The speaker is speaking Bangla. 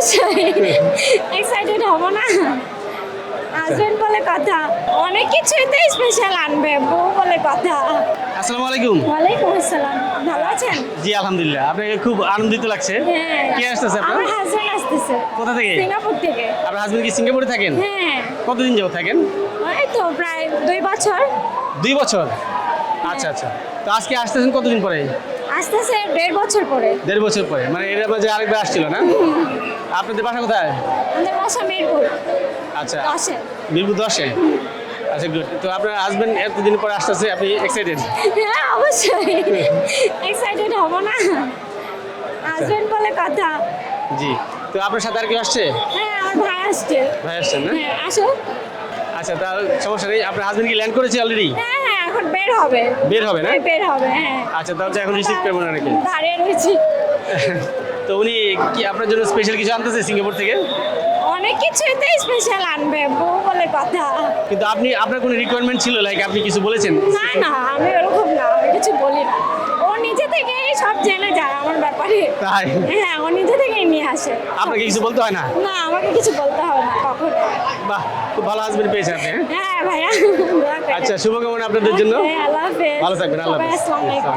অবশ্যই এক্সাইটেড হব না। হাজবেন্ড বলে কথা, অনেক কিছুই তো স্পেশাল আনবে, বউ বলে কথা। আসসালামু আলাইকুম। ওয়ালাইকুম আসসালাম, ভালো আছেন? জি আলহামদুলিল্লাহ, আপনাকে খুব আনন্দিত লাগছে। হ্যাঁ, কে আসতেছে আপনার? আমার হাজবেন্ড আসতেছে। কোথা থেকে? সিঙ্গাপুর থেকে। আপনার হাজবেন্ড কি সিঙ্গাপুরে থাকেন? হ্যাঁ, কতদিন যাবত থাকেন? এই তো প্রায় 2 বছর। 2 বছর। আচ্ছা আচ্ছা, তো আজকে আসতেছেন কতদিন পরে? আসতেছে 1.5 বছর পরে। 1.5 বছর পরে, মানে এর মাঝে আরেকবার আসছিল না? আপনাদের বাসা কোথায়? আমাদের বাসা মিরপুর আচ্ছা, 10-এ। মিরপুর 10-এ। আচ্ছা গুড। তো আপনার হাজবেন্ড এতদিন পরে আসতেছে, আপনি এক্সাইটেড? হ্যাঁ অবশ্যই এক্সাইটেড হব না। হাজবেন্ড বলে কথা। জি। তো আপনার সাথে আর কেউ আসছে? হ্যাঁ, আমার ভাই আসছে। ভাই আসছেন না? হ্যাঁ, আসো। আচ্ছা, তা সমস্যা নেই। আপনার হাজবেন্ড কি ল্যান্ড করেছে অলরেডি? হ্যাঁ হ্যাঁ, এখন বের হবে। বের হবে না? বের হবে, হ্যাঁ। আচ্ছা, তাহলে এখন রিসিভ করবেন না নাকি? দাঁড়িয়ে রয়েছি। তো উনি কি আপনার জন্য স্পেশাল কিছু আনতেছে সিঙ্গাপুর থেকে? অনেক কিছুই তো স্পেশাল আনবে, বউ বলে কথা। কিন্তু আপনার কোনো রিকোয়ারমেন্ট ছিল, লাইক আপনি কিছু বলেছেন? না না, আমি ওরকম না, আমি কিছু বলি না। ও নিজে থেকেই সব জেনে যায় আমার ব্যাপারে। তাই? হ্যাঁ, ও নিজে থেকেই নিয়ে আসে। আপনাকে কিছু বলতে হয় না? না, আমাকে কিছু বলতে হবে না কখনো। বাহ, খুব ভালো হাজবেন্ড পেয়েছেন আপনি। হ্যাঁ? হ্যাঁ ভাইয়া, দোয়া করেন। আচ্ছা, শুভকামনা আপনাদের জন্য। হ্যাঁ, আল্লাহ হাফেজ। ভালো থাকবেন, আল্লাহ সবাই হাফেজ। আসসালামু আলাইকুম।